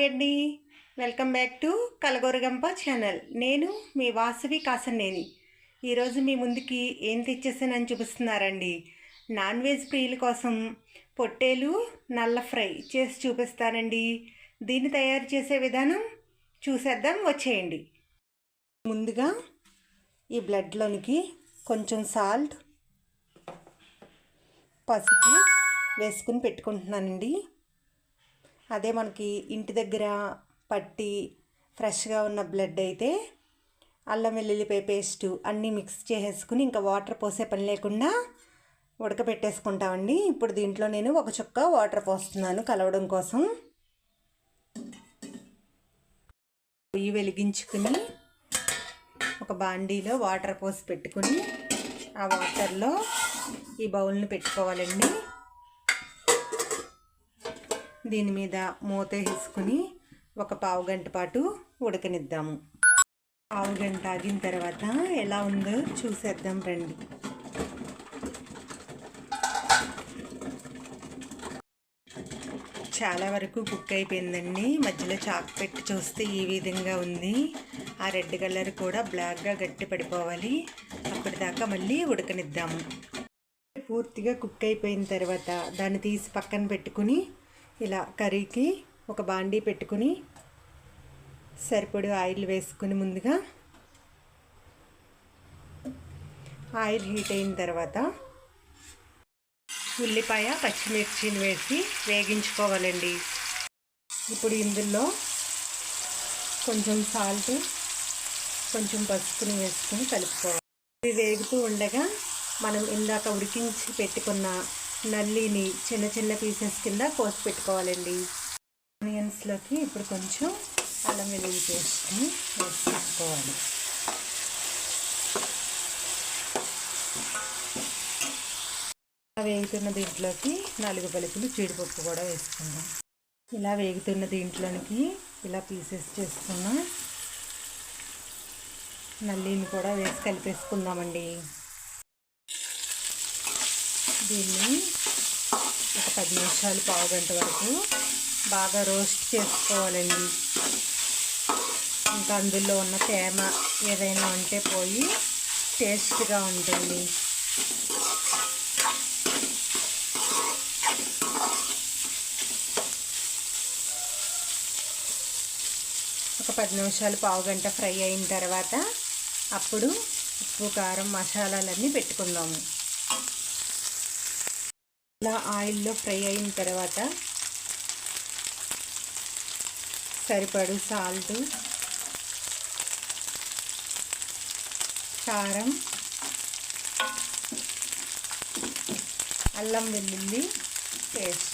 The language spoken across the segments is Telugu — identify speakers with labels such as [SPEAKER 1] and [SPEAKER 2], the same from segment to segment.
[SPEAKER 1] అండి. Welcome back to Kalagooragampa channel. నేను మీ వాసవి కాసన్నేని. ఈరోజు మీ ముందుకి ఏం తెచ్చేసానని చూపిస్తున్నారండి. నాన్ వెజ్ ప్రియుల కోసం పొట్టేలు నల్ల ఫ్రై చేసి చూపిస్తానండి. దీన్ని తయారు చేసే విధానం చూసేద్దాం, వచ్చేయండి. ముందుగా ఈ బ్లడ్లోనికి కొంచెం సాల్ట్, పసుపు వేసుకుని పెట్టుకుంటున్నానండి. అదే మనకి ఇంటి దగ్గర పట్టి ఫ్రెష్గా ఉన్న బ్లడ్ అయితే అల్లం వెల్లుల్లిపాయ పేస్టు అన్నీ మిక్స్ చేసేసుకుని ఇంకా వాటర్ పోసే పని లేకుండా ఉడకబెట్టేసుకుంటామండి. ఇప్పుడు దీంట్లో నేను ఒక చుక్క వాటర్ పోస్తున్నాను కలవడం కోసం. పొయ్యి వెలిగించుకుని ఒక బాండీలో వాటర్ పోసి పెట్టుకుని ఆ వాటర్లో ఈ బౌల్ని పెట్టుకోవాలండి. దీని మీద మూత వేసుకుని ఒక పావు గంట పాటు ఉడకనిద్దాము. పావు గంట ఆగిన తర్వాత ఎలా ఉందో చూసేద్దాం రండి. చాలా వరకు కుక్ అయిపోయిందండి. మధ్యలో చాకు పెట్టి చూస్తే ఈ విధంగా ఉంది. ఆ రెడ్ కలర్ కూడా బ్లాక్గా గట్టి పడిపోవాలి. అప్పటిదాకా మళ్ళీ ఉడకనిద్దాము. పూర్తిగా కుక్ అయిపోయిన తర్వాత దాన్ని తీసి పక్కన పెట్టుకుని ఇలా కర్రీకి ఒక బాండీ పెట్టుకుని సరిపడు ఆయిల్ వేసుకుని ముందుగా ఆయిల్ హీట్ అయిన తర్వాత ఉల్లిపాయ పచ్చిమిర్చిని వేసి వేగించుకోవాలండి. ఇప్పుడు ఇందులో కొంచెం సాల్ట్, కొంచెం పసుపుని వేసుకుని కలుపుకోవాలి. ఇది వేగుతూ ఉండగా మనం ఇందాక ఉడికించి పెట్టుకున్న నల్లిని చిన్న చిన్న పీసెస్ కింద కోసి పెట్టుకోవాలండి. ఆనియన్స్లోకి ఇప్పుడు కొంచెం అల్లం వెల్లుల్లి పేస్ట్ని వేసుకోవాలి. వేగుతున్న దీంట్లోకి 4 పలుకులు జీడిపప్పు కూడా వేసుకుందాం. ఇలా వేగుతున్న దీంట్లోనికి ఇలా పీసెస్ చేసుకున్న నల్లిని కూడా వేసి కలిపేసుకుందామండి. దీన్ని ఒక 10 నిమిషాలు, పావు గంట వరకు బాగా రోస్ట్ చేసుకోవాలండి. ఇంకా అందులో ఉన్న తేమ ఏదైనా ఉంటే పోయి టేస్ట్గా ఉంటుంది. ఒక 10 నిమిషాలు, పావు గంట ఫ్రై అయిన తర్వాత అప్పుడు ఉప్పు, కారం, మసాలాలన్నీ పెట్టుకుందాము. ఇలా ఆయిల్లో ఫ్రై అయిన తర్వాత సరిపడు సాల్ట్, కారం, అల్లం వెల్లుల్లి పేస్ట్,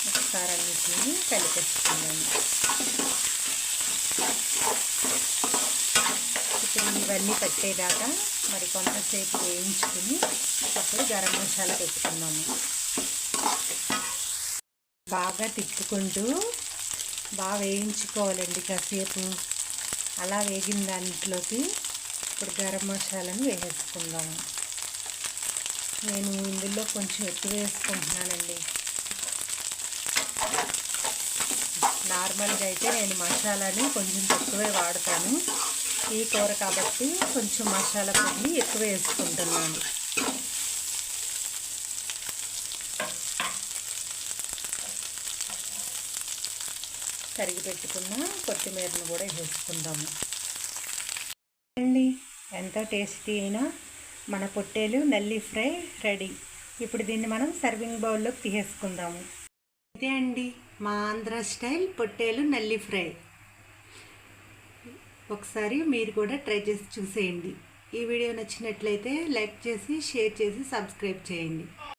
[SPEAKER 1] ఒకసారి అన్నిటిని కలిపేసుకుందాం. ఇప్పుడు ఇవన్నీ పెట్టేదాకా మరి కొంతసేపు వేయించుకుని అప్పుడు గరం మసాలా పెట్టుకుందాము. బాగా తిప్పుకుంటూ బాగా వేయించుకోవాలండి కాసేపు. అలా వేగిన దాంట్లోకి ఇప్పుడు గరం మసాలాను వేసేసుకుందాము. నేను ఇందులో కొంచెం ఎక్కువ వేసుకుంటున్నానండి. నార్మల్గా అయితే నేను మసాలాని కొంచెం తక్కువే వాడతాను. ఈ కూర కాబట్టి కొంచెం మసాలా పొడి ఎక్కువ వేసుకుంటున్నాను. కరిగి పెట్టుకున్న కొత్తిమీరను కూడా వేసుకుందాము అండి. ఎంతో టేస్టీ అయినా మన పొట్టేలు నల్లి ఫ్రై రెడీ. ఇప్పుడు దీన్ని మనం సర్వింగ్ బౌల్లోకి తీసేసుకుందాము. ఇదే అండి మా ఆంధ్ర స్టైల్ పొట్టేలు నల్లి ఫ్రై. ఒకసారి మీరు కూడా ట్రై చేసి చూసేయండి. ఈ వీడియో నచ్చినట్లయితే లైక్ చేసి, షేర్ చేసి, సబ్స్క్రైబ్ చేయండి.